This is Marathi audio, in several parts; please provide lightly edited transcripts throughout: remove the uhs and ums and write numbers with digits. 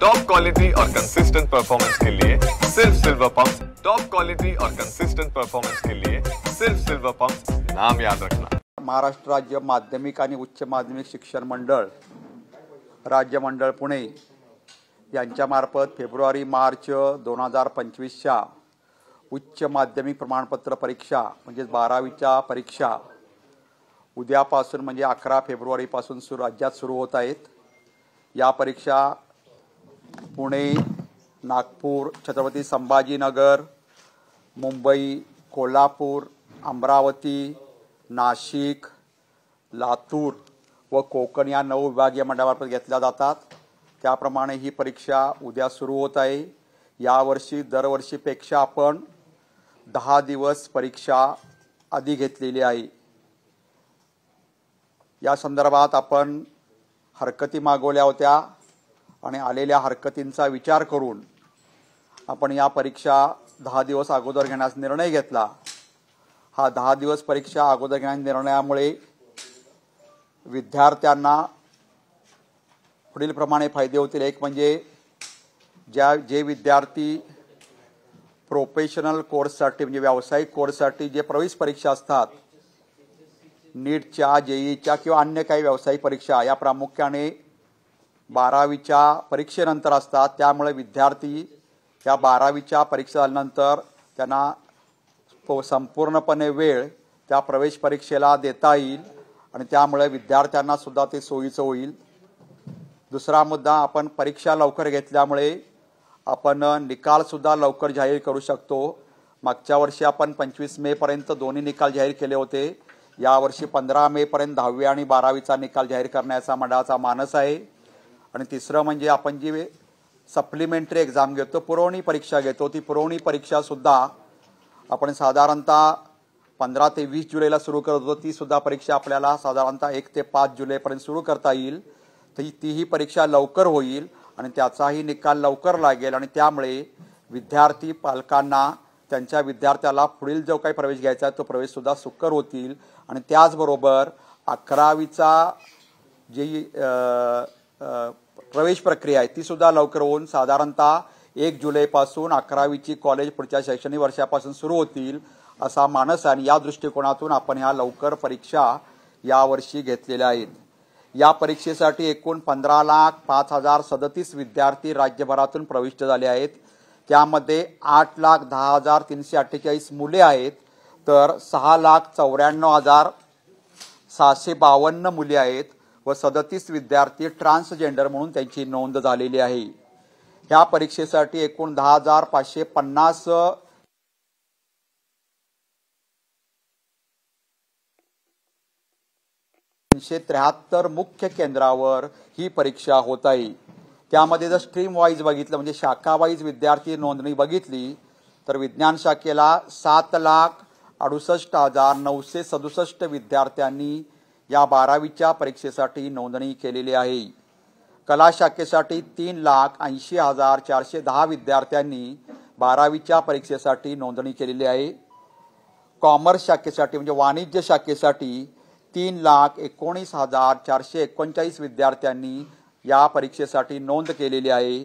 टॉप क्वालिटी और कंसिस्टेंट परफॉर्मेंस के लिए सिर्फ सिल्वर पंप्स। टॉप क्वालिटी और कंसिस्टेंट परफॉर्मेंस के लिए सिर्फ सिल्वर पंप्स, नाम याद रखना। महाराष्ट्र राज्य माध्यमिक आणि उच्च माध्यमिक शिक्षण मंडळ राज्य मंडळ पुणे यांच्यामार्फत फेब्रुवारी-मार्च 2025च्या उच्च माध्यमिक प्रमाणपत्र परीक्षा म्हणजे 12वीच्या परीक्षा उद्यापासून म्हणजे 11 फेब्रुवारीपासून राज्यात सुरू होत आहेत। या परीक्षा पुणे, नागपूर, छत्रपती संभाजीनगर, मुंबई, कोल्हापूर, अमरावती, नाशिक, लातूर व कोकण या 9 विभागीय मंडळामार्फत घेतल्या जातात। त्याप्रमाणे ही परीक्षा उद्या सुरू होत आहे। यावर्षी दरवर्षीपेक्षा आपण 10 दिवस परीक्षा अधिक घेतलेली आहे। या संदर्भात आपण हरकती मागवल्या होत्या आणि आलेल्या हरकतींचा विचार करून आपण या परीक्षा 10 दिवस अगोदर घेण्याचा निर्णय घेतला। हा 10 दिवस परीक्षा अगोदर घेण्याच्या निर्णयामुळे विद्यार्थ्यांना पुढील प्रमाणे फायदे होतील। एक म्हणजे जे विद्यार्थी प्रोफेशनल कोर्ससाठी म्हणजे व्यावसायिक कोर्ससाठी जे प्रवेश परीक्षा असतात, नीटच्या, जेईच्या किंवा अन्य काही व्यावसायिक परीक्षा या प्रामुख्याने 12वीच्या परीक्षेनंतर असतात। त्यामुळे विद्यार्थी या 12वीच्या परीक्षा झाल्यानंतर त्यांना संपूर्णपणे वेळ त्या प्रवेश परीक्षेला देता येईल आणि त्यामुळे विद्यार्थ्यांना सुद्धा ते सोयीचं होईल। दुसरा मुद्दा, आपण परीक्षा लवकर घेतल्यामुळे आपण निकाल सुद्धा लवकर जाहीर करू शकतो। मागच्या वर्षी आपण 25 मे पर्यंत दोन्ही निकाल जाहीर केले होते। यावर्षी 15 मे पर्यंत 10वी आणि 12वीचा निकाल जाहीर करण्याचा मंडळाचा मानस आहे। आणि तिसरं म्हणजे आपण जी सप्लिमेंटरी एक्झाम घेतो, पुरवणी परीक्षा घेतो, ती पुरवणी परीक्षा सुद्धा आपण साधारणतः 15 ते 20 जुलैला सुरू करत होतो। ती सुद्धा परीक्षा आपल्याला साधारणतः 1 ते 5 जुलैपर्यंत सुरू करता येईल। तीही परीक्षा लवकर होईल आणि त्याचाही निकाल लवकर लागेल आणि त्यामुळे विद्यार्थी पालकांना त्यांच्या विद्यार्थ्याला पुढील जो काही प्रवेश घ्यायचा आहे तो प्रवेश सुद्धा सुकर होतील। आणि त्याचबरोबर 11वीचा जी प्रवेश प्रक्रिया आहे ती सुद्धा लवकर होऊन साधारणतः 1 जुलैपासून 11वीची कॉलेज पुढच्या शैक्षणिक वर्षापासून सुरू होतील असा मानस आहे। आणि या दृष्टिकोनातून आपण ह्या लवकर परीक्षा यावर्षी घेतलेल्या आहेत। या परीक्षेसाठी एकूण 15,05,037 विद्यार्थी राज्यभरातून प्रविष्ट झाले आहेत। त्यामध्ये 8,10,348 मुले आहेत, तर 6,94,752 मुले आहेत व 37 विद्यार्थी ट्रान्सजेंडर म्हणून त्यांची नोंद झालेली आहे। ह्या परीक्षेसाठी एकूण 10,550 373 मुख्य केंद्रावर ही परीक्षा होत आहे। त्यामध्ये जर स्ट्रीम वाईज बघितलं म्हणजे शाखा वाईज विद्यार्थी नोंदणी बघितली तर विज्ञान शाखेला 7,68,967 विद्यार्थ्यांनी या 12वीच्या परीक्षेसाठी नोंदणी केलेली आहे। कला शाखेसाठी 3,80,410 विद्यार्थ्यांनी 12वीच्या परीक्षेसाठी नोंदणी केलेली आहे। कॉमर्स शाखेसाठी म्हणजे वाणिज्य शाखेसाठी 3,19,439 विद्यार्थ्यांनी या परीक्षेसाठी नोंद केलेली आहे।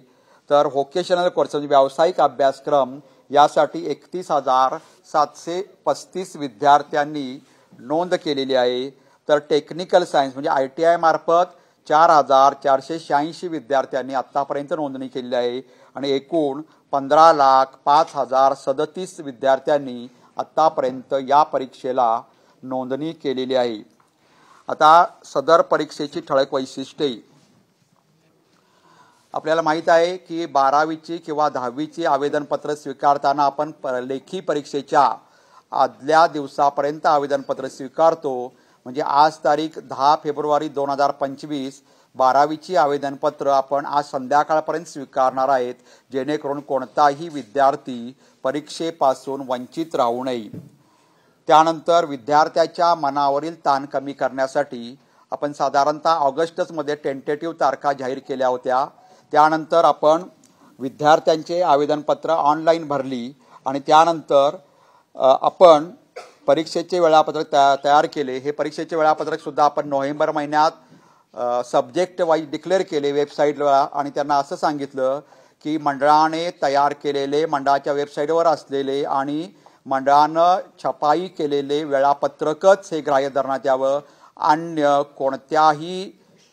तर व्होकेशनल कोर्स म्हणजे व्यावसायिक अभ्यासक्रम यासाठी 31,735 विद्यार्थ्यांनी नोंद केलेली आहे। तर टेक्निकल सायन्स म्हणजे ITI मार्फत 4,486 विद्यार्थ्यांनी आतापर्यंत नोंदणी केली आहे आणि एकूण 15,05,037 विद्यार्थ्यांनी आतापर्यंत या परीक्षेला नोंदणी केलेली आहे। आता सदर परीक्षेची ठळक वैशिष्ट्ये आपल्याला माहित आहे की 12वीची किंवा 10वीची आवेदनपत्र स्वीकारताना आपण लेखी परीक्षेच्या आदल्या दिवसापर्यंत आवेदनपत्र स्वीकारतो। म्हणजे आज तारीख 10 फेब्रुवारी 2025 12वीची आवेदनपत्र आपण आज संध्याकाळपर्यंत स्वीकारणार आहेत, जेणेकरून कोणताही विद्यार्थी परीक्षेपासून वंचित राहू नये। त्यानंतर विद्यार्थ्याच्या मनावरील ताण कमी करण्यासाठी आपण साधारणतः ऑगस्टमध्ये टेंटेटिव्ह तारखा जाहीर केल्या होत्या। त्यानंतर आपण विद्यार्थ्यांचे आवेदनपत्र ऑनलाईन भरली आणि त्यानंतर आपण परीक्षेचे वेळापत्रक तयार केले। हे परीक्षेचे वेळापत्रक सुद्धा आपण नोव्हेंबर महिन्यात सब्जेक्ट वाईज डिक्लेअर केले वेबसाईटला आणि त्यांना असं सांगितलं की मंडळाने तयार केलेले मंडळाच्या वेबसाईटवर असलेले आणि मंडळानं छपाई केलेले वेळापत्रकच हे ग्राह्य धरण्यात यावं. अन्य कोणत्याही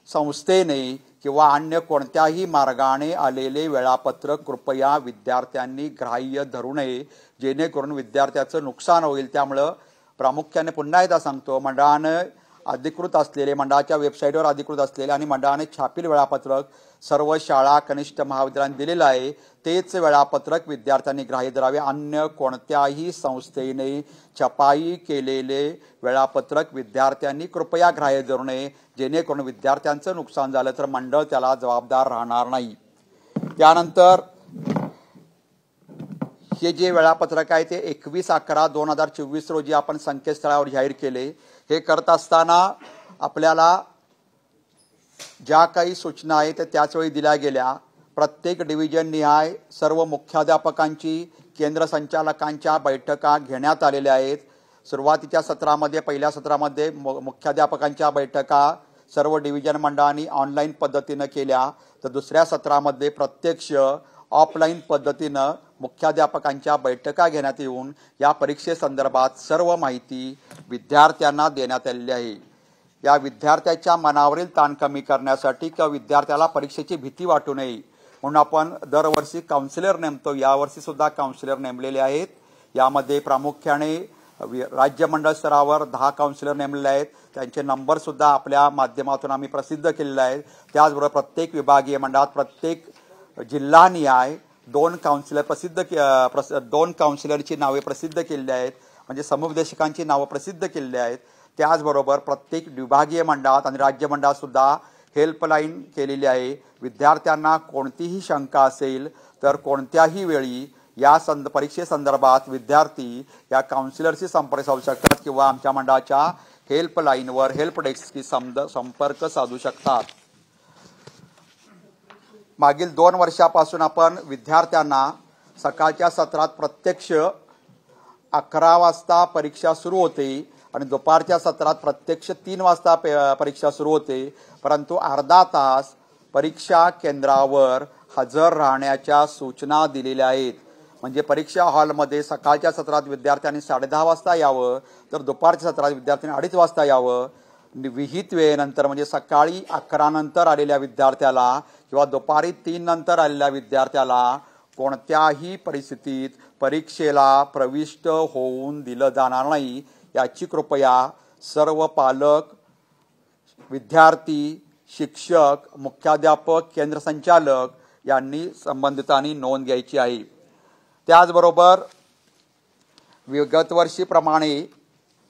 संस्थेने किंवा अन्य कोणत्याही मार्गाने आलेले वेळापत्रक कृपया विद्यार्थ्यांनी ग्राह्य धरू नये, जेणेकरून विद्यार्थ्याचं नुकसान होईल. त्यामुळं प्रामुख्याने पुन्हा एकदा सांगतो, मंडळानं अधिकृत असलेले मंडळाच्या वेबसाईटवर अधिकृत असलेले आणि मंडळाने छापील वेळापत्रक सर्व शाळा कनिष्ठ महाविद्यालयांनी दिलेलं आहे, तेच वेळापत्रक विद्यार्थ्यांनी ग्राह्य धरावे. अन्य कोणत्याही संस्थेने छपाई केलेले वेळापत्रक विद्यार्थ्यांनी कृपया ग्राह्य धरू नये, जेणेकरून विद्यार्थ्यांचं नुकसान झालं तर मंडळ त्याला जबाबदार राहणार नाही. त्यानंतर हे जे वेळापत्रक आहे ते 21/11/2024 रोजी आपण संकेतस्थळावर जाहीर केले. हे करत असताना आपल्याला ज्या काही सूचना आहेत त्याच वेळी दिल्या गेल्या. प्रत्येक डिव्हिजन निहाय सर्व मुख्याध्यापकांची केंद्र संचालकांच्या बैठका घेण्यात आलेल्या आहेत. सुरुवातीच्या सत्रामध्ये पहिल्या सत्रामध्ये मुख्याध्यापकांच्या बैठका सर्व डिव्हिजन मंडळांनी ऑनलाईन पद्धतीनं केल्या, तर दुसऱ्या सत्रामध्ये प्रत्यक्ष ऑफलाईन पद्धतीनं मुख्याध्यापकांच्या बैठका घेण्यात येऊन या परीक्षेसंदर्भात सर्व माहिती विद्यार्थ्यांना देण्यात आलेली आहे. या विद्यार्थ्याच्या मनावरील ताण कमी करण्यासाठी किंवा विद्यार्थ्याला परीक्षेची भीती वाटू नये म्हणून आपण दरवर्षी काउन्सिलर नेमतो. यावर्षी सुद्धा काउन्सिलर नेमलेले आहेत. यामध्ये प्रामुख्याने राज्य मंडळ स्तरावर 10 काउन्सिलर नेमलेले आहेत. त्यांचे नंबर सुद्धा आपल्या माध्यमातून आम्ही प्रसिद्ध केलेले आहेत. त्याचबरोबर प्रत्येक विभागीय मंडळात प्रत्येक जिल्हानिहाय 2 काउन्सिलरची नावे प्रसिद्ध केलेली आहेत, म्हणजे समुपदेशकांची नावं प्रसिद्ध केलेली आहेत. त्याचबरोबर प्रत्येक विभागीय मंडळात आणि राज्य मंडळात सुद्धा हेल्पलाईन केलेली आहे. विद्यार्थ्यांना कोणतीही शंका असेल तर कोणत्याही वेळी या परीक्षेसंदर्भात विद्यार्थी या काउन्सिलरशी संपर्क साधू शकतात किंवा आमच्या मंडळाच्या हेल्पलाईनवर हेल्प डेस्कशी संपर्क साधू शकतात. मागील 2 वर्षापासून आपण विद्यार्थ्यांना सकाळच्या सत्रात प्रत्यक्ष 11 वाजता परीक्षा सुरू होते आणि दुपारच्या सत्रात प्रत्यक्ष 3 वाजता परीक्षा सुरू होते, परंतु अर्धा तास परीक्षा केंद्रावर हजर राहण्याच्या सूचना दिलेल्या आहेत. म्हणजे परीक्षा हॉलमध्ये सकाळच्या सत्रात विद्यार्थ्यांनी 10:30 वाजता यावं, तर दुपारच्या सत्रात विद्यार्थ्यांनी 2:30 वाजता यावं. विहित वेळेनंतर म्हणजे सकाळी 11 नंतर आलेल्या विद्यार्थ्याला किंवा दुपारी 3 नंतर आलेल्या विद्यार्थ्याला कोणत्याही परिस्थितीत परीक्षेला प्रविष्ट होऊन दिलं जाणार नाही, याची कृपया सर्व पालक, विद्यार्थी, शिक्षक, मुख्याध्यापक, केंद्र संचालक यांनी संबंधितांनी नोंद घ्यायची आहे. त्याचबरोबर विगत वर्षीप्रमाणे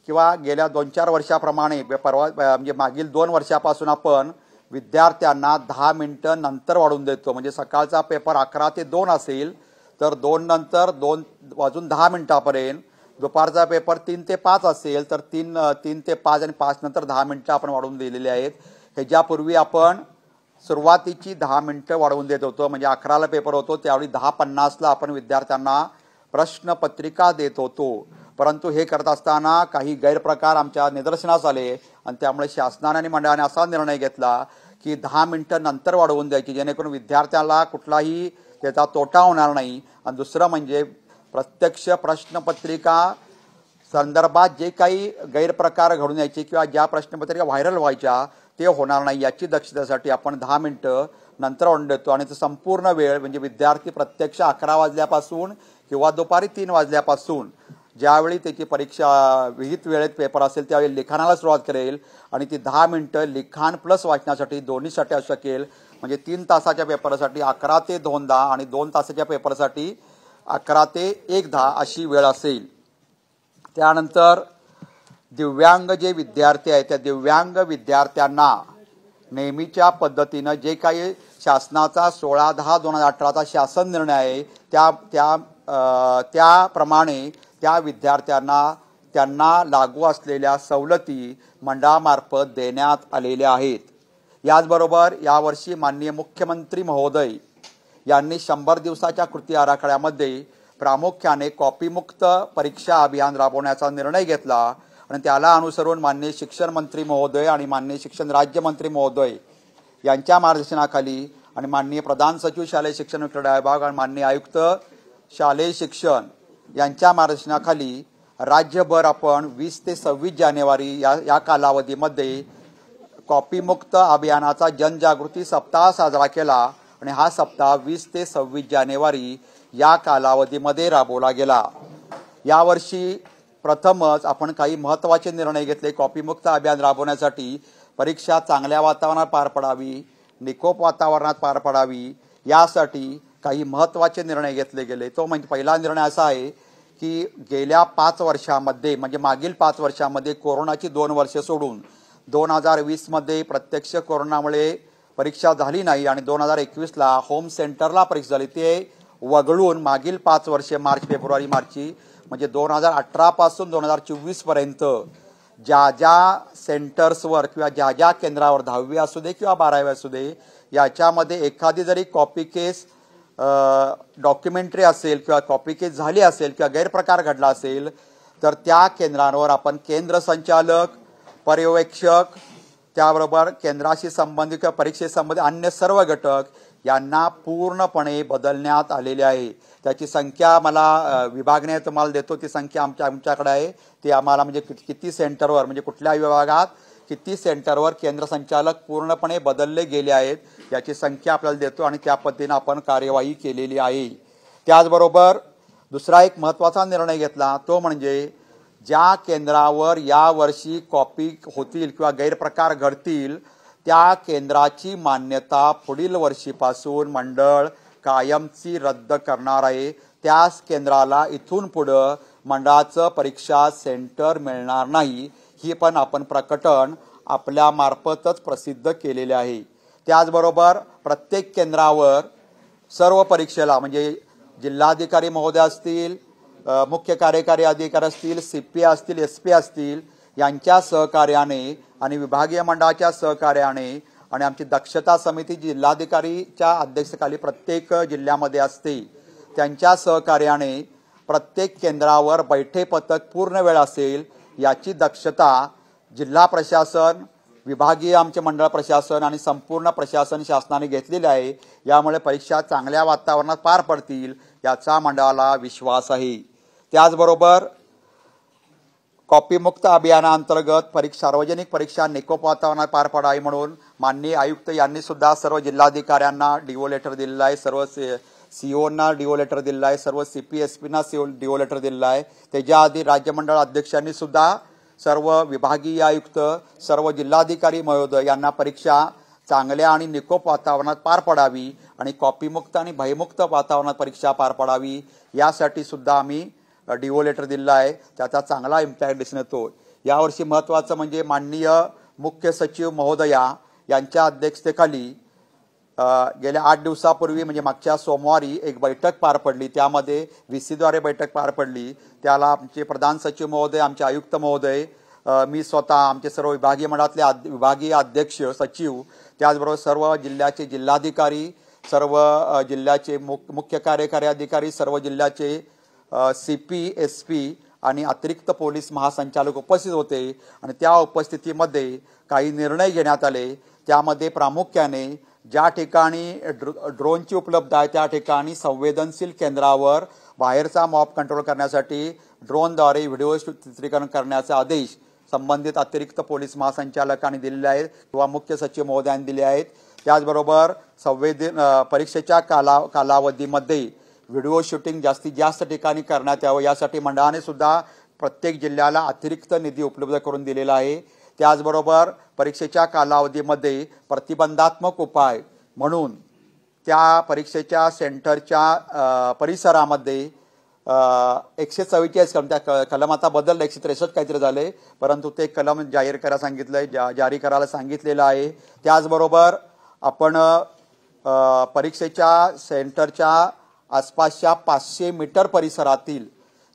किंवा गेल्या 2-4 वर्षाप्रमाणे म्हणजे मागील 2 वर्षापासून आपण विद्यार्थ्यांना 10 मिनिटं नंतर वाढवून देतो. म्हणजे सकाळचा पेपर 11 ते 2 असेल तर 2 नंतर 2 वाजून 10 मिनिटापर्यंत, दुपारचा पेपर 3 ते 5 असेल तर 3 ते 5 आणि 5 नंतर 10 मिनिटं आपण वाढवून दिलेली आहेत. ह्याच्यापूर्वी आपण सुरुवातीची 10 मिनिटं वाढवून देत होतो. म्हणजे 11ला पेपर होतो त्यावेळी 10:50ला आपण विद्यार्थ्यांना प्रश्नपत्रिका देत होतो. परंतु हे करत असताना काही गैरप्रकार आमच्या निदर्शनास आले आणि त्यामुळे शासनाने आणि मंडळाने असा निर्णय घेतला की 10 मिनिटं नंतर वाढवून द्यायची, जेणेकरून विद्यार्थ्याला कुठलाही त्याचा तोटा होणार नाही. आणि दुसरं म्हणजे प्रत्यक्ष प्रश्नपत्रिका संदर्भात जे काही गैरप्रकार घडून यायचे किंवा ज्या प्रश्नपत्रिका व्हायरल व्हायच्या ते होणार नाही, याची दक्षतेसाठी आपण 10 मिनिटं नंतर वाढवून देतो. आणि संपूर्ण वेळ म्हणजे विद्यार्थी प्रत्यक्ष 11 वाजल्यापासून किंवा दुपारी 3 वाजल्यापासून ज्यावेळी त्याची परीक्षा विहित वेळेत पेपर असेल त्यावेळी लिखाणाला सुरुवात करेल आणि ती 10 मिनिटं लिखाण प्लस वाचनासाठी दोन्हीसाठी असू शकेल. म्हणजे 3 तासाच्या पेपरसाठी 11 ते 2:10 आणि 2 तासाच्या पेपरसाठी 11 ते 1:10 अशी वेळ असेल. त्यानंतर दिव्यांग जे विद्यार्थी आहेत त्या दिव्यांग विद्यार्थ्यांना नेहमीच्या पद्धतीनं जे काही शासनाचा 16/10/2018चा शासन निर्णय आहे त्याप्रमाणे त्या विद्यार्थ्यांना त्यांना लागू असलेल्या सवलती मंडळामार्फत देण्यात आलेल्या आहेत. याचबरोबर यावर्षी माननीय मुख्यमंत्री महोदय यांनी 100 दिवसाच्या कृती आराखड्यामध्ये प्रामुख्याने कॉपीमुक्त परीक्षा अभियान राबवण्याचा निर्णय घेतला आणि त्याला अनुसरून माननीय शिक्षण मंत्री महोदय आणि माननीय शिक्षण राज्यमंत्री महोदय यांच्या मार्गदर्शनाखाली आणि माननीय प्रधान सचिव शालेय शिक्षण व क्रीडा विभाग आणि माननीय आयुक्त शालेय शिक्षण यांच्या मार्गदर्शनाखाली राज्यभर आपण 20 ते 26 जानेवारी या कालावधीमध्ये कॉपीमुक्त अभियानाचा जनजागृती सप्ताह साजरा केला आणि हा सप्ताह 20 ते 26 जानेवारी या कालावधीमध्ये राबवला गेला। यावर्षी प्रथमच आपण काही महत्त्वाचे निर्णय घेतले। कॉपीमुक्त अभियान राबवण्यासाठी परीक्षा चांगल्या वातावरणात पार पडावी, निकोप वातावरणात पार पडावी यासाठी काही महत्त्वाचे निर्णय घेतले गेले। तो म्हणजे पहिला निर्णय असा आहे की गेल्या 5 वर्षांमध्ये म्हणजे मागील 5 वर्षांमध्ये कोरोनाची 2 वर्षे सोडून 2020 मध्ये प्रत्यक्ष कोरोनामुळे परीक्षा झाली नाही आणि 2021ला होम सेंटरला परीक्षा झाली, ते वगळून मागील 5 वर्षे मार्च फेब्रुवारी मार्चची म्हणजे 2018 पासून 2024 पर्यंत ज्या सेंटर्सवर किंवा ज्या केंद्रावर 10वी असू दे किंवा 12वी असू दे याच्यामध्ये एखादी जरी कॉपी केस डॉक्युमेंटरी असेल किंवा कॉपी केस झाली असेल किंवा गैरप्रकार घडला असेल तर त्या केंद्रांवर आपण केंद्र संचालक, पर्यवेक्षक, त्याबरोबर केंद्राशी संबंधित किंवा परीक्षेशी संबंधित अन्य सर्व घटक यांना पूर्णपणे बदलण्यात आलेले आहे। त्याची संख्या मला विभागने तुम्हाला देतो, ती संख्या आमच्याकडे आहे। ती आम्हाला म्हणजे किती सेंटरवर म्हणजे कुठल्या विभागात किती सेंटरवर केंद्र संचालक पूर्णपणे बदलले गेले आहेत याची संख्या आपल्याला देतो आणि त्या पद्धतीने आपण कार्यवाही केलेली आहे। त्याचबरोबर दुसरा एक महत्त्वाचा निर्णय घेतला तो म्हणजे ज्या केंद्रावर यावर्षी कॉपी होतील किंवा गैरप्रकार घडतील त्या केंद्राची मान्यता पुढील वर्षीपासून मंडळ कायमची रद्द करणार आहे। त्याच केंद्राला इथून पुढे मंडळाचं परीक्षा सेंटर मिळणार नाही, ही पण आपण प्रकटन आपल्या मार्फतच प्रसिद्ध केलेले आहे। त्याचबरोबर प्रत्येक केंद्रावर सर्व परीक्षेला म्हणजे जिल्हाधिकारी महोदय असतील, मुख्य कार्यकारी अधिकारी असतील, CP असतील, SP असतील यांच्या सहकार्याने आणि विभागीय मंडळाच्या सहकार्याने आणि आमची दक्षता समिती जिल्हाधिकारीच्या अध्यक्षतेखाली प्रत्येक जिल्ह्यामध्ये असते त्यांच्या सहकार्याने प्रत्येक केंद्रावर बैठे पथक पूर्ण वेळ असेल याची दक्षता जिल्हा प्रशासन, विभागीय आमचे मंडळ प्रशासन आणि संपूर्ण प्रशासन शासनाने घेतलेले आहे। यामुळे परीक्षा चांगल्या वातावरणात पार पडतील याचा मंडळाला विश्वास आहे। त्याचबरोबर कॉपीमुक्त अभियानाअंतर्गत सार्वजनिक परीक्षा निकोप वातावरणात पार पडावी म्हणून माननीय आयुक्त यांनी सुद्धा सर्व जिल्हाधिकाऱ्यांना डीओ लेटर दिलेला आहे, सर्व COना डीओ लेटर दिलेला आहे, सर्व CP SPना डीओ लेटर दिलेला आहे। त्याच्या आधी राज्यमंडळ अध्यक्षांनी सुद्धा सर्व विभागीय आयुक्त, सर्व जिल्हाधिकारी महोदय यांना परीक्षा चांगल्या आणि निकोप वातावरणात पार पडावी आणि कॉपीमुक्त आणि भयमुक्त वातावरणात परीक्षा पार पडावी यासाठी सुद्धा आम्ही डीओ लेटर दिलेला आहे। त्याचा चांगला इम्पॅक्ट दिसून येतो। यावर्षी महत्त्वाचं म्हणजे माननीय मुख्य सचिव महोदया यांच्या अध्यक्षतेखाली गेल्या 8 दिवसापूर्वी म्हणजे मागच्या सोमवारी एक बैठक पार पडली, त्यामध्ये VC द्वारे बैठक पार पडली। त्याला आमचे प्रधान सचिव महोदय, आमचे आयुक्त महोदय, मी स्वतः, आमचे सर्व विभागीय मंडळातले विभागीय अध्यक्ष सचिव, त्याचबरोबर सर्व जिल्ह्याचे जिल्हाधिकारी, सर्व जिल्ह्याचे मुख्य कार्यकारी अधिकारी, सर्व जिल्ह्याचे CP SP आणि अतिरिक्त पोलीस महासंचालक उपस्थित होते आणि त्या उपस्थितीमध्ये काही निर्णय घेण्यात आले। त्यामध्ये प्रामुख्याने ज्या ठिकाणी ड्रोनची उपलब्धता आहे त्या ठिकाणी संवेदनशील केंद्रावर बाहेरचा मॉब कंट्रोल करण्यासाठी ड्रोनद्वारे व्हिडिओ चित्रीकरण करण्याचे आदेश संबंधित अतिरिक्त पोलीस महासंचालकांनी दिलेले आहेत किंवा मुख्य सचिव महोदयांनी दिले आहेत। त्याचबरोबर परीक्षेच्या कालावधीमध्ये व्हिडिओ शूटिंग जास्तीत जास्त ठिकाणी करण्यात यावं यासाठी मंडळाने सुद्धा प्रत्येक जिल्ह्याला अतिरिक्त निधी उपलब्ध करून दिलेला आहे। त्याचबरोबर परीक्षेच्या कालावधीमध्ये प्रतिबंधात्मक उपाय म्हणून त्या परीक्षेच्या सेंटरच्या परिसरामध्ये 144 कलम, त्या कलम आता बदललं 163 काहीतरी झाले, परंतु ते कलम जाहीर करायला सांगितलंय, जारी करायला सांगितलेलं आहे। त्याचबरोबर आपण परीक्षेच्या सेंटरच्या आसपासच्या 500 मीटर परिसरातील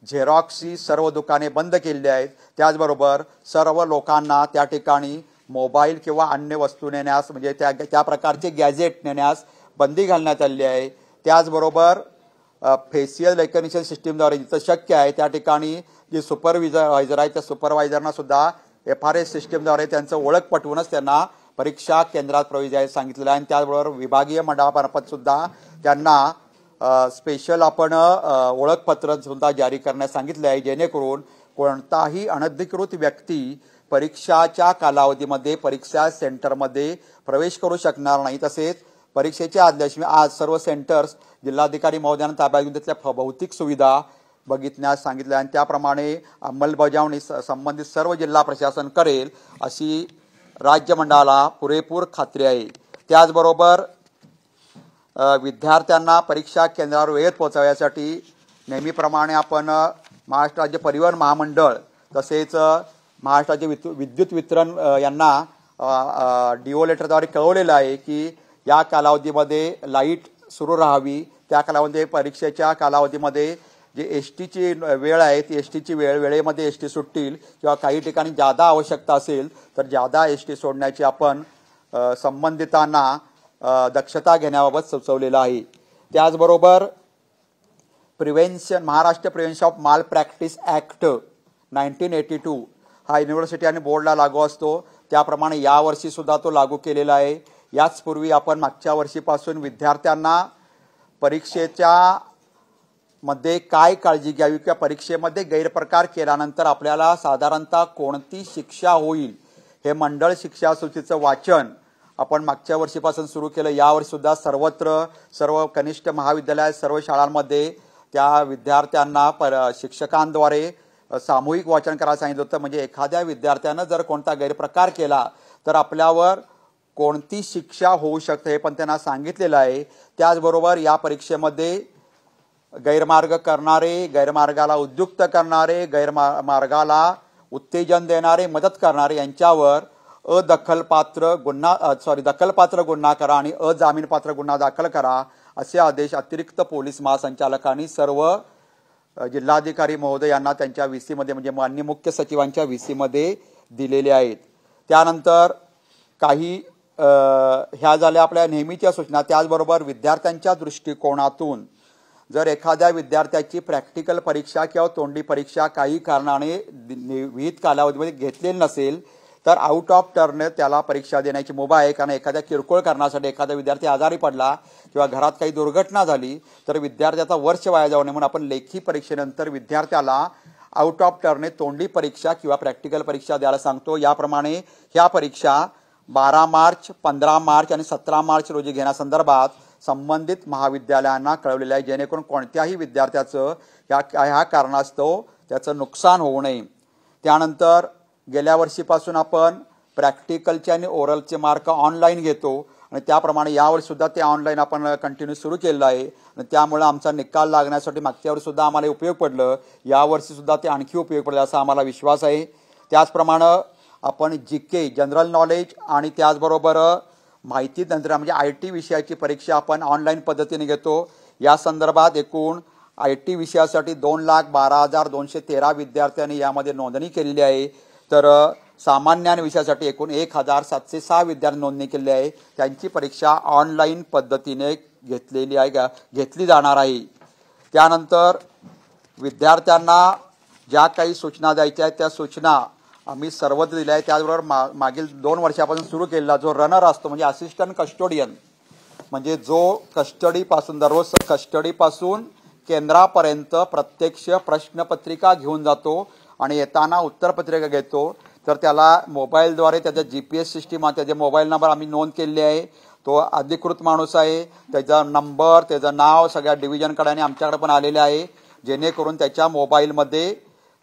झेरॉक्सची सर्व दुकाने बंद केलेली आहेत। त्याचबरोबर सर्व लोकांना त्या ठिकाणी मोबाईल किंवा अन्य वस्तू नेण्यास म्हणजे त्या प्रकारचे गॅजेट नेण्यास बंदी घालण्यात आली आहे। त्याचबरोबर फेशियल रेकग्निशन सिस्टीमद्वारे जिथं शक्य आहे त्या ठिकाणी जे सुपरवायझर आहे त्या सुपरवायझरना सुद्धा FRS सिस्टीमद्वारे त्यांचं ओळख पटवूनच त्यांना परीक्षा केंद्रात प्रवेश द्यायला सांगितलेलं आहे आणि त्याचबरोबर विभागीय मंडळामार्फत सुद्धा त्यांना स्पेशल आपण ओळखपत्र सुद्धा जारी करण्यास सांगितले आहे, जेणेकरून कोणताही अनधिकृत व्यक्ती परीक्षाच्या कालावधीमध्ये परीक्षा सेंटरमध्ये प्रवेश करू शकणार नाही। तसेच परीक्षेच्या आदल्या आज सर्व सेंटर्स जिल्हाधिकारी महोदयांना ताब्यात घेऊन त्यातल्या भौतिक सुविधा बघितण्यास सांगितल्या आणि त्याप्रमाणे अंमलबजावणी संबंधित सर्व जिल्हा प्रशासन करेल अशी राज्य मंडळाला पुरेपूर खात्री आहे। त्याचबरोबर विद्यार्थ्यांना परीक्षा केंद्रावर वेळेत पोहोचवण्यासाठी नेहमीप्रमाणे आपण महाराष्ट्र राज्य परिवहन महामंडळ तसेच महाराष्ट्र राज्य विद्युत वितरण यांना DO लेटरद्वारे कळवलेलं आहे की या कालावधीमध्ये लाईट सुरू राहावी। त्या कालावधीमध्ये परीक्षेच्या कालावधीमध्ये जे STची वेळ आहे ती STची वेळेमध्ये ST सुटतील किंवा काही ठिकाणी जादा आवश्यकता असेल तर जादा ST सोडण्याची आपण संबंधितांना दक्षता घेण्याबाबत सुचवलेलं आहे। त्याचबरोबर महाराष्ट्र प्रिव्हेन्शन ऑफ माल प्रॅक्टिस ॲक्ट 1982 हा युनिव्हर्सिटी आणि बोर्डला लागू असतो, त्याप्रमाणे यावर्षी सुद्धा तो लागू केलेला आहे। याचपूर्वी आपण मागच्या वर्षीपासून विद्यार्थ्यांना परीक्षेच्या मध्ये काय काळजी घ्यावी किंवा परीक्षेमध्ये गैरप्रकार केल्यानंतर आपल्याला साधारणतः कोणती शिक्षा होईल हे मंडळ शिक्षा सूचीचं वाचन आपण मागच्या वर्षीपासून सुरू केलं। यावर्षी सुद्धा सर्वत्र सर्व कनिष्ठ महाविद्यालयात सर्व शाळांमध्ये त्या विद्यार्थ्यांना शिक्षकांद्वारे सामूहिक वाचन करायला सांगितलं होतं। म्हणजे एखाद्या विद्यार्थ्यानं जर कोणता गैरप्रकार केला तर आपल्यावर कोणती शिक्षा होऊ शकते हे पण त्यांना सांगितलेलं आहे। त्याचबरोबर या परीक्षेमध्ये गैरमार्ग करणारे, गैरमार्गाला उद्युक्त करणारे, गैरमार्गाला उत्तेजन देणारे, मदत करणारे यांच्यावर दखलपात्र गुन्हा करा आणि अजामीनपात्र गुन्हा दाखल करा असे आदेश अतिरिक्त पोलीस महासंचालकांनी सर्व जिल्हाधिकारी महोदय यांना त्यांच्या VC मध्ये म्हणजे माननीय मुख्य सचिवांच्या VC मध्ये दिलेले आहेत। त्यानंतर काही ह्या झाल्या आपल्या नेहमीच्या सूचना। त्याचबरोबर विद्यार्थ्यांच्या दृष्टिकोनातून जर एखाद्या विद्यार्थ्याची प्रॅक्टिकल परीक्षा किंवा तोंडी परीक्षा काही कारणाने विहित कालावधीमध्ये घेतलेली नसेल तर आउट ऑफ टर्न त्याला परीक्षा देण्याची मुभा आहे। कारण एखाद्या किरकोळ कारणासाठी एखादा विद्यार्थी आजारी पडला किंवा घरात काही दुर्घटना झाली तर विद्यार्थ्याचा वर्ष वाया जाऊ नये म्हणून आपण लेखी परीक्षेनंतर विद्यार्थ्याला आउट ऑफ टर्न तोंडी परीक्षा किंवा प्रॅक्टिकल परीक्षा द्यायला सांगतो। याप्रमाणे ह्या परीक्षा 12 मार्च, 15 मार्च आणि 17 मार्च रोजी घेण्यासंदर्भात संबंधित महाविद्यालयांना कळवलेले आहे, जेणेकरून कोणत्याही विद्यार्थ्याचं ह्या कारणास्तव त्याचं नुकसान होऊ नये। त्यानंतर गेल्या वर्षीपासून आपण प्रॅक्टिकलचे आणि ओरलचे मार्क ऑनलाईन घेतो आणि त्याप्रमाणे यावर्षी सुद्धा ते ऑनलाईन आपण कंटिन्यू सुरू केलेलं आहे आणि त्यामुळे आमचा निकाल लागण्यासाठी मागच्या वर्षी सुद्धा आम्हाला उपयोग पडलं, यावर्षी सुद्धा ते आणखी उपयोग पडलं असा आम्हाला विश्वास आहे। त्याचप्रमाणे आपण GK जनरल नॉलेज आणि त्याचबरोबर माहिती तंत्रज्ञान म्हणजे IT विषयाची परीक्षा आपण ऑनलाईन पद्धतीने घेतो। या संदर्भात एकूण IT विषयासाठी 2,12,213 विद्यार्थ्यांनी यामध्ये नोंदणी केलेली आहे, तर सामान्य विषयासाठी एकूण 1,706 विद्यार्थी नोंदणी केली आहे। त्यांची परीक्षा ऑनलाईन पद्धतीने घेतली जाणार आहे। त्यानंतर विद्यार्थ्यांना ज्या काही सूचना द्यायच्या आहेत त्या सूचना आम्ही सर्वच दिल्या आहे। त्याचबरोबर मागील 2 वर्षापासून सुरू केलेला जो रनर असतो म्हणजे असिस्टंट कस्टोडियन, म्हणजे जो कस्टडीपासून दररोज कस्टडीपासून केंद्रापर्यंत प्रत्यक्ष प्रश्नपत्रिका घेऊन जातो आणि येताना उत्तरपत्रिका घेतो, तर त्याला मोबाईलद्वारे त्याच्या GPS सिस्टीम त्याचे मोबाईल नंबर आम्ही नोंद केलेले आहे। तो अधिकृत माणूस आहे, त्याचा नंबर त्याचं नाव सगळ्या डिव्हिजनकडे आणि आमच्याकडे पण आलेले आहे, जेणेकरून त्याच्या मोबाईलमध्ये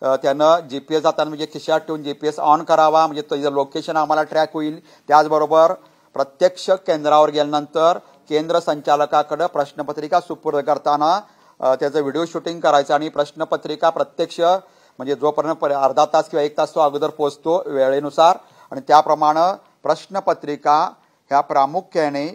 त्यानं GPS जाताना म्हणजे खिशात ठेवून GPS ऑन करावा, म्हणजे त्याचं लोकेशन आम्हाला ट्रॅक होईल। त्याचबरोबर प्रत्यक्ष केंद्रावर गेल्यानंतर केंद्र संचालकाकडे प्रश्नपत्रिका सुपूर्द करताना त्याचं व्हिडिओ शूटिंग करायचं आणि प्रश्नपत्रिका प्रत्यक्ष म्हणजे जोपर्यंत अर्धा तास किंवा 1 तास तो अगोदर पोहोचतो वेळेनुसार आणि त्याप्रमाणे प्रश्नपत्रिका ह्या प्रामुख्याने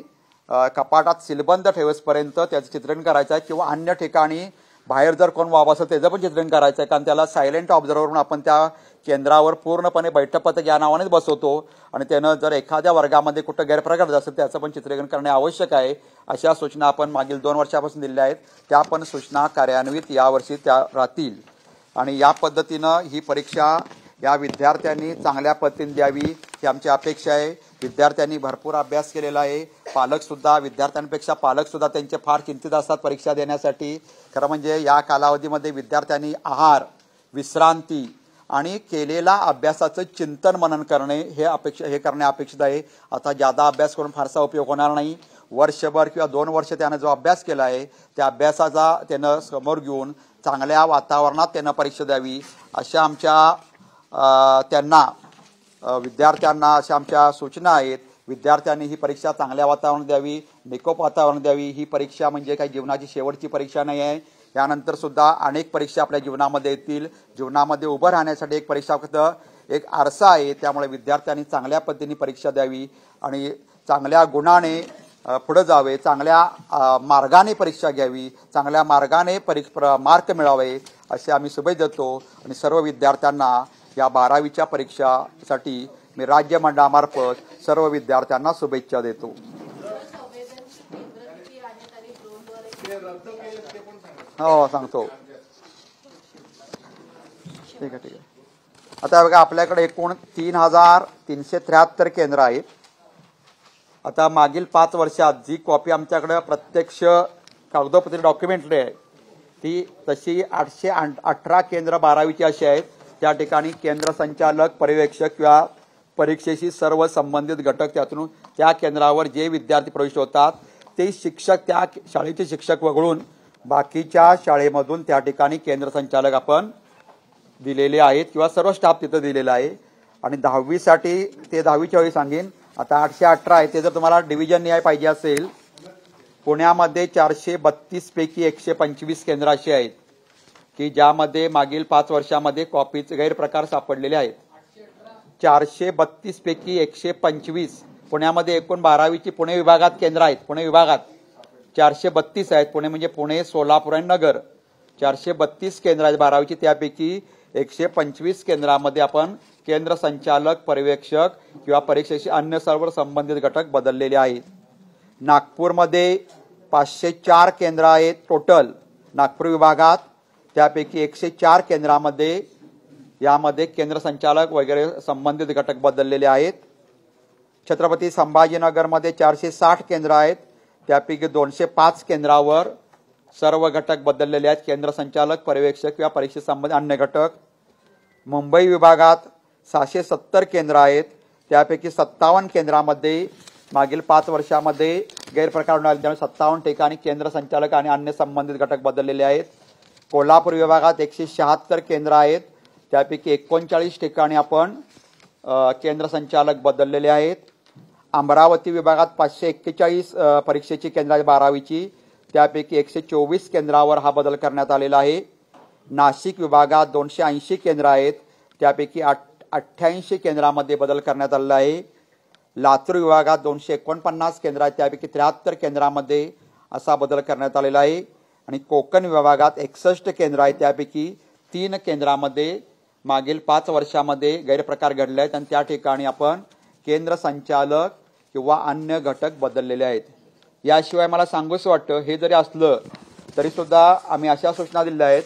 कपाटात सीलबंद ठेवसपर्यंत त्याचं चित्रण करायचं आहे किंवा अन्य ठिकाणी बाहेर जर कोण वाव असेल त्याचं पण चित्रण करायचं आहे, कारण त्याला सायलेंट ऑब्झर्व्हर म्हणून आपण त्या केंद्रावर पूर्णपणे बैठकपत्रक या नावानेच बसवतो आणि त्यानं जर एखाद्या वर्गामध्ये कुठं गैरप्रकार झाला असेल त्याचं पण चित्रीकरण करणे आवश्यक आहे. अशा सूचना आपण मागील 2 वर्षापासून दिल्या आहेत. त्या पण सूचना कार्यान्वित यावर्षी त्या राहतील आणि या पद्धतीनं ही परीक्षा या विद्यार्थ्यांनी चांगल्या पद्धतीने द्यावी ही आमची अपेक्षा आहे. विद्यार्थ्यांनी भरपूर अभ्यास केलेला आहे. पालकसुद्धा विद्यार्थ्यांपेक्षा पालकसुद्धा त्यांचे फार चिंतित असतात परीक्षा देण्यासाठी. खरं म्हणजे या कालावधीमध्ये विद्यार्थ्यांनी आहार, विश्रांती आणि केलेला अभ्यासाचं चिंतन मनन करणे हे करणे अपेक्षित आहे. आता जादा अभ्यास करून फारसा उपयोग होणार नाही. वर्षभर किंवा 2 वर्ष त्यानं जो अभ्यास केला आहे त्या अभ्यासाचा त्यानं समोर घेऊन चांगल्या वातावरणात त्यानं परीक्षा द्यावी अशा आमच्या विद्यार्थ्यांना अशा आमच्या सूचना आहेत. विद्यार्थ्यांनी ही परीक्षा चांगल्या वातावरणात द्यावी, निकोप वातावरणात द्यावी. ही परीक्षा म्हणजे काही जीवनाची शेवटची परीक्षा नाही आहे. यानंतर सुद्धा अनेक परीक्षा आपल्या जीवनामध्ये येतील. जीवनामध्ये उभं राहण्यासाठी एक परीक्षा फक्त एक आरसा आहे. त्यामुळे विद्यार्थ्यांनी चांगल्या पद्धतीने परीक्षा द्यावी आणि चांगल्या गुणाने पुढे जावे, चांगल्या मार्गाने परीक्षा घ्यावी, चांगल्या मार्गाने मार्क मिळावे असे आम्ही शुभेच्छा देतो आणि सर्व विद्यार्थ्यांना या 12वीच्या परीक्षासाठी मी राज्य मंडळामार्फत सर्व विद्यार्थ्यांना शुभेच्छा देतो. हो सांगतो. ठीक आहे. आता बघा आपल्याकडे एकूण 3,373 केंद्र आहेत. आता मागील 5 वर्षात जी कॉपी आमच्याकडे प्रत्यक्ष कागदोपत्री डॉक्युमेंटरी आहे ती तशी 818 केंद्र 12वीची अशी आहेत. त्या ठिकाणी केंद्र संचालक, पर्यवेक्षक किंवा परीक्षेशी सर्व संबंधित घटक त्यातून त्या केंद्रावर जे विद्यार्थी प्रविष्ट होतात ते शिक्षक, त्या शाळेचे शिक्षक वगळून बाकीच्या शाळेमधून त्या ठिकाणी केंद्र संचालक आपण दिलेले आहेत किंवा सर्व स्टाफ तिथं दिलेला आहे. आणि 10वीसाठी ते 10वीच्या वेळी सांगेन. आता 818 आहे. ते जर तुम्हाला डिव्हिजन न्याय पाहिजे असेल, पुण्यामध्ये 432 पैकी 125 केंद्र अशी आहेत की ज्यामध्ये मागील 5 वर्षामध्ये कॉपीचे गैरप्रकार सापडलेले आहेत. 432 पैकी 125 पुण्यामध्ये. एकूण 12वीची पुणे विभागात केंद्र आहेत. पुणे विभागात 432 आहेत. पुणे म्हणजे पुणे, सोलापूर आणि नगर. 432 केंद्र आहेत 12वीची. त्यापैकी 125 केंद्रामध्ये आपण केंद्र संचालक, पर्यवेक्षक किंवा परीक्षेशी अन्य सर्व संबंधित घटक बदललेले आहेत. नागपूरमध्ये 504 केंद्र आहेत टोटल नागपूर विभागात. त्यापैकी 104 केंद्रामध्ये यामध्ये केंद्र संचालक वगैरे संबंधित घटक बदललेले आहेत. छत्रपती संभाजीनगरमध्ये 460 केंद्र आहेत. त्यापैकी 205 केंद्रावर सर्व घटक बदललेले आहेत, केंद्र संचालक, पर्यवेक्षक किंवा परीक्षे संबंधित अन्य घटक. मुंबई विभागात 670 केंद्र आहेत. त्यापैकी 57 केंद्रामध्ये मागील 5 वर्षामध्ये गैरप्रकार होणार, त्यामुळे 57 ठिकाणी केंद्र संचालक आणि अन्य संबंधित घटक बदललेले आहेत. कोल्हापूर विभागात 176 केंद्र आहेत. त्यापैकी 39 ठिकाणी आपण केंद्र संचालक बदललेले आहेत. अमरावती विभागात 541 परीक्षेची केंद्र आहेत 12वीची. त्यापैकी 124 केंद्रावर हा बदल करण्यात आलेला आहे. नाशिक विभागात 280 केंद्र आहेत. त्यापैकी 88 केंद्रामध्ये बदल करण्यात आलेला आहे. लातूर विभागात 249 केंद्र आहेत. त्यापैकी 73 केंद्रामध्ये असा बदल करण्यात आलेला आहे. आणि कोकण विभागात 61 केंद्र आहेत. त्यापैकी 3 केंद्रामध्ये मागील 5 वर्षामध्ये गैरप्रकार घडले आहेत आणि त्या ठिकाणी आपण केंद्र संचालक किंवा अन्य घटक बदललेले आहेत. याशिवाय मला सांगूच वाटतं, हे जरी असलं तरी सुद्धा आम्ही अशा सूचना दिल्या आहेत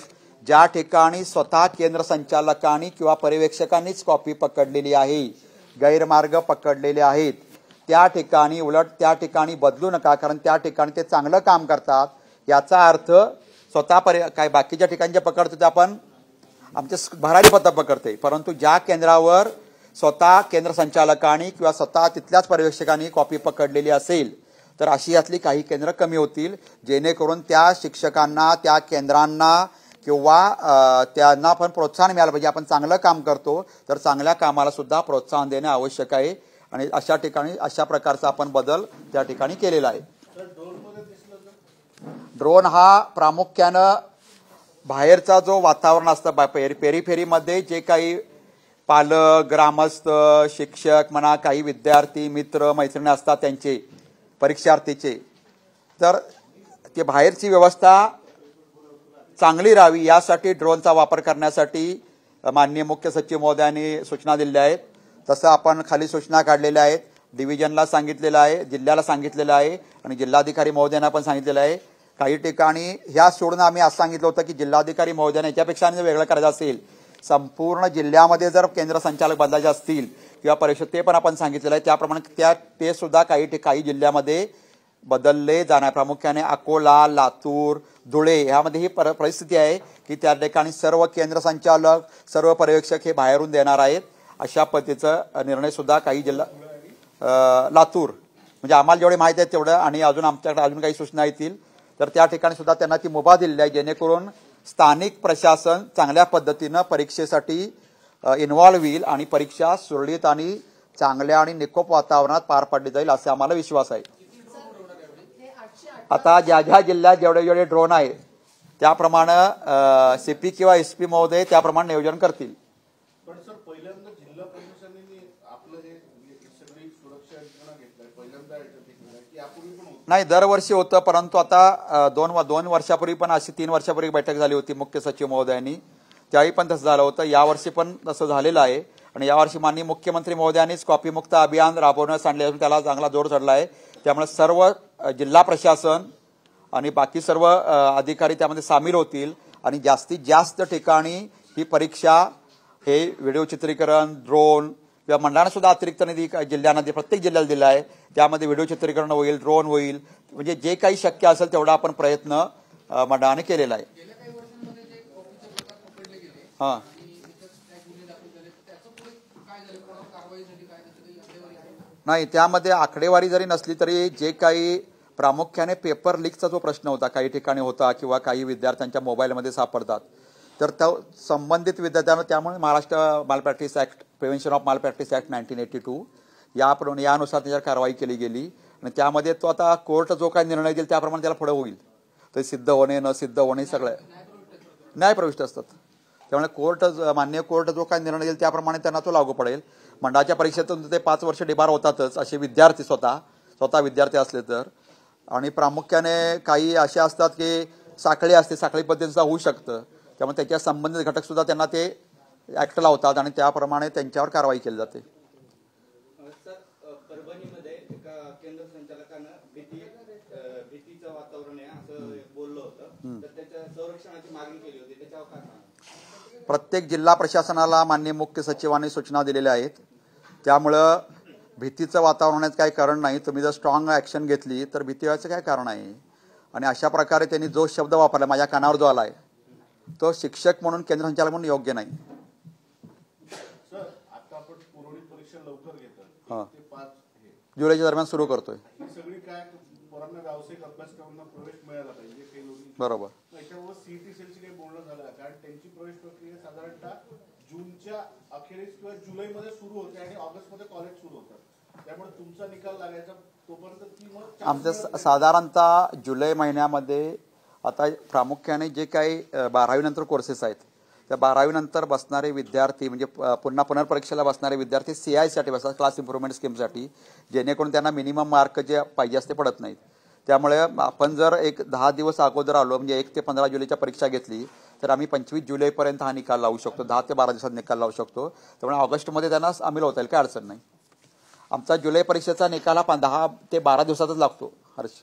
ज्या ठिकाणी स्वतः केंद्र संचालकांनी किंवा पर्यवेक्षकांनीच कॉपी पकडलेली आहे, गैरमार्ग पकडलेले आहेत, त्या ठिकाणी उलट त्या ठिकाणी बदलू नका, कारण त्या ठिकाणी ते चांगलं काम करतात. याचा अर्थ स्वतः काय बाकीच्या ठिकाणी जे पकडतो ते आपण आमचे भरारी पद्धत पकडते, परंतु ज्या केंद्रावर स्वतः केंद्र संचालकांनी किंवा स्वतः तिथल्याच पर्यवेक्षकांनी कॉपी पकडलेली असेल तर अशी यातली काही केंद्र कमी होतील, जेणेकरून त्या शिक्षकांना, त्या केंद्रांना किंवा त्यांना पण प्रोत्साहन मिळालं पाहिजे. आपण चांगलं काम करतो तर चांगल्या कामाला सुद्धा प्रोत्साहन देणे आवश्यक आहे आणि अशा ठिकाणी अशा प्रकारचा आपण बदल त्या ठिकाणी केलेला आहे. ड्रोन हा प्रामुख्यानं बाहेरचा जो वातावरण असतं पेरीफेरीमध्ये जे काही पालक, ग्रामस्थ, शिक्षक म्हणा, काही विद्यार्थी, मित्र, मैत्रिणी असतात त्यांचे परीक्षार्थीचे, तर ते बाहेरची व्यवस्था चांगली राहावी यासाठी ड्रोनचा वापर करण्यासाठी माननीय मुख्य सचिव महोदयांनी सूचना दिल्या आहेत. तसं आपण खाली सूचना काढलेल्या आहेत. डिव्हिजनला सांगितलेलं आहे, जिल्ह्याला सांगितलेलं आहे आणि जिल्हाधिकारी महोदयांना पण सांगितलेलं आहे. काही ठिकाणी ह्या सोडून आम्ही असं सांगितलं होतं की जिल्हाधिकारी महोदयांना याच्यापेक्षा वेगळं करायचं असेल, संपूर्ण जिल्ह्यामध्ये जर केंद्र संचालक बदलायचे असतील किंवा परिषद, ते पण आपण सांगितलेलं आहे. त्याप्रमाणे ते सुद्धा काही जिल्ह्यामध्ये बदलले जाणार. प्रामुख्याने अकोला, लातूर, धुळे ह्यामध्ये ही परिस्थिती आहे की त्या ठिकाणी सर्व केंद्र संचालक, सर्व पर्यवेक्षक हे बाहेरून देणार आहेत. अशा पद्धतीचा निर्णय सुद्धा काही जिल्हा, लातूर म्हणजे आम्हाला जेवढे माहिती आहे तेवढं, आणि अजून आमच्याकडे अजून काही सूचना येतील तर त्या ठिकाणी सुद्धा त्यांना ती मुभा दिलेली आहे, जेणेकरून स्थानिक प्रशासन चांगल्या पद्धतीनं परीक्षेसाठी इन्व्हॉल्व्ह होईल आणि परीक्षा सुरळीत आणि चांगल्या आणि निकोप वातावरणात पार पाडली जाईल असा आम्हाला विश्वास आहे. आता ज्या जिल्ह्यात जेवढे ड्रोन आहे त्याप्रमाणे सीपी किंवा एसपी महोदय त्याप्रमाणे नियोजन करतील. पण सर पहिल्यांदा जिल्हा प्रशासनाने आपलं हे सगळी सुरक्षा यंत्रणा घेतलाय, पहिल्यांदा की यापूर्वी पण होतं? नाही, दरवर्षी होतं, परंतु आता दोन वर्षापूर्वी पण अशी 3 वर्षापूर्वी बैठक झाली होती मुख्य सचिव महोदयांनी, त्यावेळी पण तसं झालं होतं. यावर्षी पण तसं झालेलं आहे आणि यावर्षी माननीय मुख्यमंत्री महोदयांनीच कॉपीमुक्त अभियान राबवण्यास आणले असून त्याला चांगला जोर चढला आहे. त्यामुळे सर्व जिल्हा प्रशासन आणि बाकी सर्व अधिकारी त्यामध्ये सामील होतील आणि जास्तीत जास्त ठिकाणी ही परीक्षा हे व्हिडिओ चित्रीकरण, ड्रोन किंवा मंडळाने सुद्धा अतिरिक्त निधी जिल्ह्यांना प्रत्येक जिल्ह्याला दिला आहे, त्यामध्ये व्हिडिओ चित्रीकरण होईल, ड्रोन होईल, म्हणजे जे काही शक्य असेल तेवढा आपण प्रयत्न मंडळाने केलेला आहे. हां, नाही, त्यामध्ये आकडेवारी जरी नसली तरी जे काही प्रामुख्याने पेपर लीकचा जो प्रश्न होता काही ठिकाणी होता किंवा काही विद्यार्थ्यांच्या मोबाईलमध्ये सापडतात, तर त्या संबंधित विद्यार्थ्यांना, त्यामुळे महाराष्ट्र माल प्रॅक्टिस ऍक्ट, प्रिव्हेन्शन ऑफ माल प्रॅक्टिस ऍक्ट 1982 यानुसार त्याच्यावर कारवाई केली गेली आणि त्यामध्ये तो आता कोर्ट जो काही निर्णय देईल त्याप्रमाणे त्याला पुढे होईल. ते सिद्ध होणे न सिद्ध होणे सगळं न्यायप्रविष्ट असतात. त्यामुळे मान्य कोर्ट जो काही निर्णय देईल त्याप्रमाणे त्यांना तो लागू पडेल. मंडळाच्या परीक्षेतून ते 5 वर्ष डिबार होतातच असे विद्यार्थी स्वतः विद्यार्थी असले तर, आणि प्रामुख्याने काही असे असतात की साखळी असते, साखळी पद्धतीचं होऊ शकतं, त्यामुळे त्याच्या संबंधित घटक सुद्धा त्यांना ते ऍक्ट लावतात आणि त्याप्रमाणे त्यांच्यावर कारवाई केली जाते. परभणीमध्ये एका केंद्र संचालकानं भीतीचं वातावरण आहे असं बोललं होतं, तर त्याच्या संरक्षणाची मागणी केली होती, त्याच्यावर काय सांगा? प्रत्येक जिल्हा प्रशासनाला माननीय मुख्य सचिवांनी सूचना दिलेल्या आहेत. त्यामुळं भीतीचं वातावरण होण्याचं काही कारण नाही. तुम्ही जर स्ट्रॉंग ऍक्शन घेतली तर भीती व्हायचं काय कारण आहे. आणि अशा प्रकारे त्यांनी जो शब्द वापरला माझ्या कानावर जो आलाय तो शिक्षक म्हणून, केंद्र संचालक म्हणून योग्य नाही. सर आता आपण पुरवणी परीक्षा लवकर घेतात, हां, 1 ते 5 जुलैच्या दरम्यान सुरू करतोय. ही सगळी काय पोरांना व्यावसायिक अभ्यासक्रमांना प्रवेश मिळाला पाहिजे, काही लोक बरोबर. त्याच्यामुळे सीईटी सेलची काही बोलणं झालं, कारण त्यांची प्रवेश प्रक्रिया साधारणतः जूनच्या अखेरीस किंवा जुलैमध्ये सुरू होते आणि ऑगस्टमध्ये कॉलेज सुरू होतात. त्यामुळे तुमचा निकाल लागायचा तोपर्यंत ती मग आमचं साधारणतः जुलै महिन्यामध्ये आता प्रामुख्याने जे काही 12वी नंतर कोर्सेस आहेत त्या 12वी नंतर बसणारे विद्यार्थी म्हणजे पुन्हा पुनर्परीक्षेला बसणारे विद्यार्थी CI साठी बसतात, क्लास इम्प्रुव्हमेंट स्कीमसाठी, जेणेकरून त्यांना मिनिमम मार्क जे पाहिजे असते पडत नाहीत. त्यामुळे आपण जर एक 10 दिवस अगोदर आलो म्हणजे 1 ते 15 जुलैच्या परीक्षा घेतली तर आम्ही 25 जुलैपर्यंत हा निकाल लावू शकतो, 10 ते 12 दिवसात निकाल लावू शकतो. त्यामुळे ऑगस्टमध्ये त्यांना सामील होता येईल, काय अडचण नाही. आमचा जुलै परीक्षेचा निकाल हा 10 ते 12 दिवसातच लागतो. हर्ष,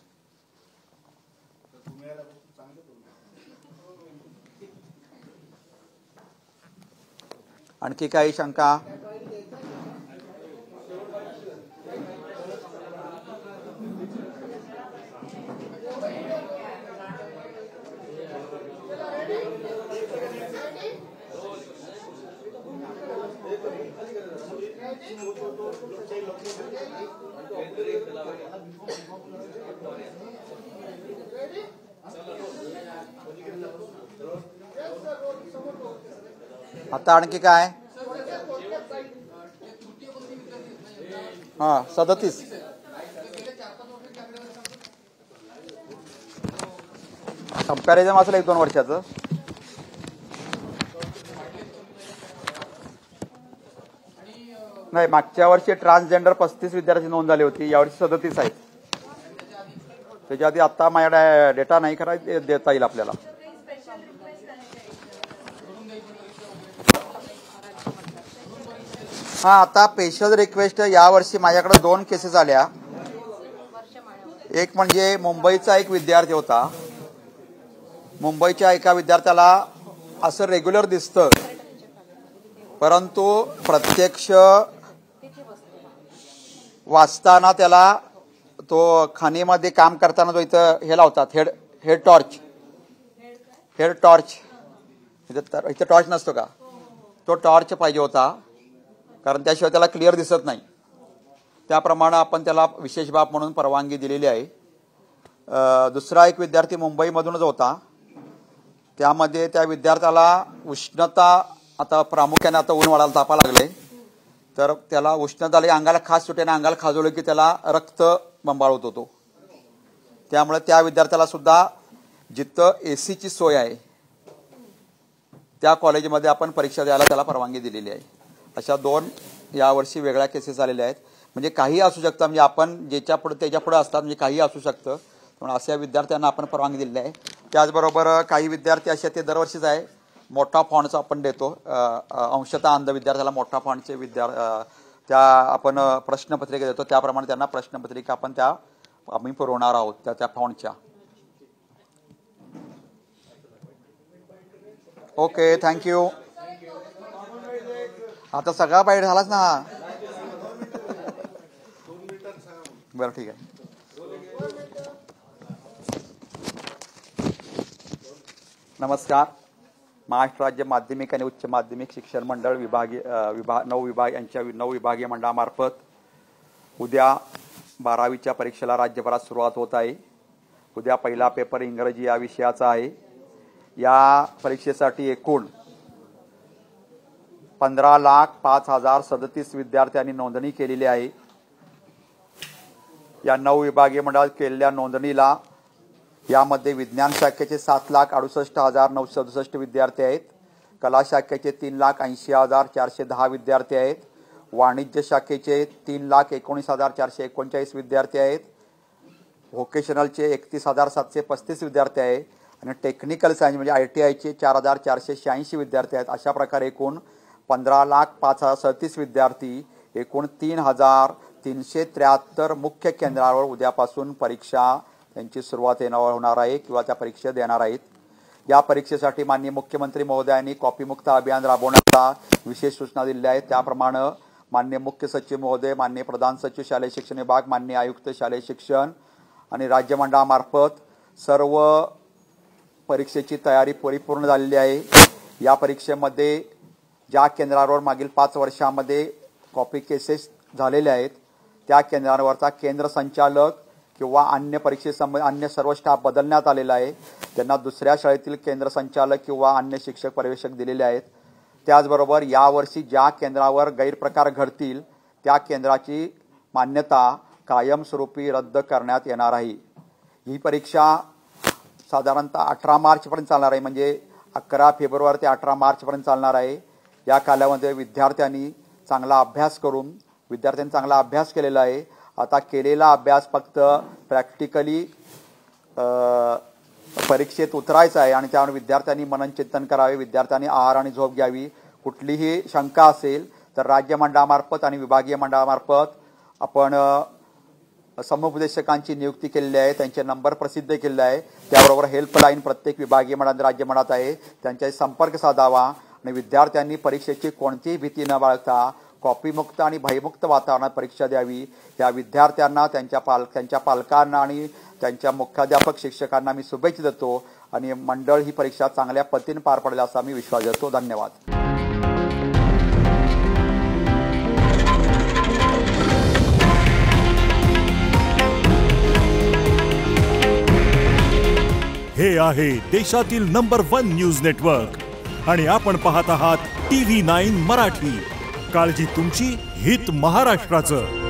आणखी काही शंका? आता आणखी काय? हां, 37 कंपॅरिझन असेल 1-2 वर्षाचं. नाही, मागच्या वर्षी ट्रान्सजेंडर 35 विद्यार्थी नोंद झाली होती, यावर्षी 37 आहेत. त्याच्या आधी आता माझ्याकडे डेटा नाही, खरा देता येईल आपल्याला. हां, आता स्पेशल रिक्वेस्ट यावर्षी माझ्याकडे 2 केसेस आल्या. एक म्हणजे मुंबईचा एक विद्यार्थी होता. मुंबईच्या एका विद्यार्थ्याला असं रेग्युलर दिसतं, परंतु प्रत्यक्ष वाचताना त्याला तो खाणीमध्ये काम करताना तो इथं हे लावतात हेड टॉर्च. इथं टॉर्च नसतो का, तो टॉर्च पाहिजे होता, कारण त्याशिवाय त्याला क्लिअर दिसत नाही. त्याप्रमाणे आपण त्याला विशेष बाब म्हणून परवानगी दिलेली आहे. दुसरा एक विद्यार्थी मुंबईमधूनच होता. त्यामध्ये त्या विद्यार्थ्याला उष्णता, आता प्रामुख्याने आता ऊन वाढायला तापा लागले, तर त्याला उष्णता आली, अंगाला खास सुट्याने अंगाला खाजवलं की त्याला रक्त बंबाळत होतो. त्यामुळे त्या विद्यार्थ्याला सुद्धा जिथं एसीची सोय आहे त्या कॉलेजमध्ये आपण परीक्षा द्यायला त्याला परवानगी दिलेली आहे. अशा 2 यावर्षी वेगळ्या केसेस आलेल्या आहेत. म्हणजे काही असू शकतं, म्हणजे आपण ज्याच्या पुढे त्याच्या पुढे असतात, म्हणजे काही असू शकतं, म्हणून अशा विद्यार्थ्यांना आपण परवानगी दिलेली आहे. त्याचबरोबर काही विद्यार्थी असे ते दरवर्षीच आहे मोठा फॉन्टचा आपण देतो, अंशतः अंध विद्यार्थ्याला मोठा फॉन्टचे त्या आपण प्रश्नपत्रिका देतो, त्याप्रमाणे त्यांना प्रश्नपत्रिका आपण आम्ही पुरवणार आहोत त्या फॉन्टच्या. Okay, thank you. आता सगळा बाईट झालाच ना. बरं, ठीक आहे. नमस्कार. महाराष्ट्र राज्य माध्यमिक आणि उच्च माध्यमिक शिक्षण मंडळ 9 विभागीय मंडळामार्फत उद्या 12वीच्या परीक्षेला राज्यभरात सुरुवात होत आहे. उद्या पहिला पेपर इंग्रजी या विषयाचा आहे. या परीक्षेसाठी एकूण 15,05,037 विद्यार्थ्यांनी नोंदणी केलेली आहे. या 9 विभागीय मंडळात केलेल्या नोंदणीला यामध्ये विज्ञान शाखेचे 7,68,967 विद्यार्थी आहेत. कला शाखेचे 3,80,410 विद्यार्थी आहेत. वाणिज्य शाखेचे 3,19,439 विद्यार्थी आहेत. व्होकेशनलचे 31,735 विद्यार्थी आहेत आणि टेक्निकल सायन्स म्हणजे ITIचे 4,486 विद्यार्थी आहेत. अशा प्रकारे एकूण 15,05,037 विद्यार्थी एकूण 3,373 मुख्य केंद्रावर उद्यापासून परीक्षा त्यांची सुरुवात होणार आहे किंवा त्या परीक्षा देणार आहेत. या परीक्षेसाठी माननीय मुख्यमंत्री महोदयांनी कॉपीमुक्त अभियान राबवण्याचा विशेष सूचना दिलेल्या आहेत. त्याप्रमाणे माननीय मुख्य सचिव महोदय, माननीय प्रधान सचिव शालेय शिक्षण विभाग, माननीय आयुक्त शालेय शिक्षण आणि राज्य मंडळामार्फत सर्व परीक्षेची तयारी परिपूर्ण झालेली आहे. या परीक्षेमध्ये ज्या केंद्रावर मागील 5 वर्षांमध्ये कॉपी केसेस झालेल्या आहेत त्या केंद्रावरचा केंद्र संचालक किंवा अन्य परीक्षेसंबंधी अन्य सर्व स्टाफ बदलण्यात आलेला आहे. त्यांना दुसऱ्या शाळेतील केंद्र संचालक किंवा अन्य शिक्षक पर्यवेक्षक दिलेले आहेत. त्याचबरोबर यावर्षी ज्या केंद्रावर गैरप्रकार घडतील त्या केंद्राची मान्यता कायमस्वरूपी रद्द करण्यात येणार आहे. ही परीक्षा साधारणतः 18 मार्चपर्यंत चालणार आहे, म्हणजे 11 फेब्रुवारी ते 18 मार्चपर्यंत चालणार आहे. या कालावधीमध्ये विद्यार्थ्यांनी चांगला अभ्यास केलेला आहे. आता केलेला अभ्यास फक्त प्रॅक्टिकली परीक्षेत उतरायचा आहे आणि त्यामुळे विद्यार्थ्यांनी मननचिंतन करावे, विद्यार्थ्यांनी आहार आणि झोप घ्यावी. कुठलीही शंका असेल तर राज्य मंडळामार्फत आणि विभागीय मंडळामार्फत आपण समुपदेशकांची नियुक्ती केलेली आहे. त्यांचे नंबर प्रसिद्ध केलेले आहे. त्याबरोबर हेल्पलाईन प्रत्येक विभागीय मंडळात राज्य मंडळात आहे, त्यांच्याशी संपर्क साधावा आणि विद्यार्थ्यांनी परीक्षेची कोणतीही भीती न बाळगता कॉपीमुक्त आणि भयमुक्त वातावरणात परीक्षा द्यावी. या विद्यार्थ्यांना त्यांच्या पालकांना आणि त्यांच्या मुख्याध्यापक शिक्षकांना मी शुभेच्छा देतो आणि मंडळ ही परीक्षा चांगल्या पद्धतीने पार पडेल असा मी विश्वास देतो. धन्यवाद. हे आहे देशातील नंबर 1 न्यूज नेटवर्क आणि आपण पाहत आहात TV9 मराठी. काळजी तुमची, हित महाराष्ट्राचं.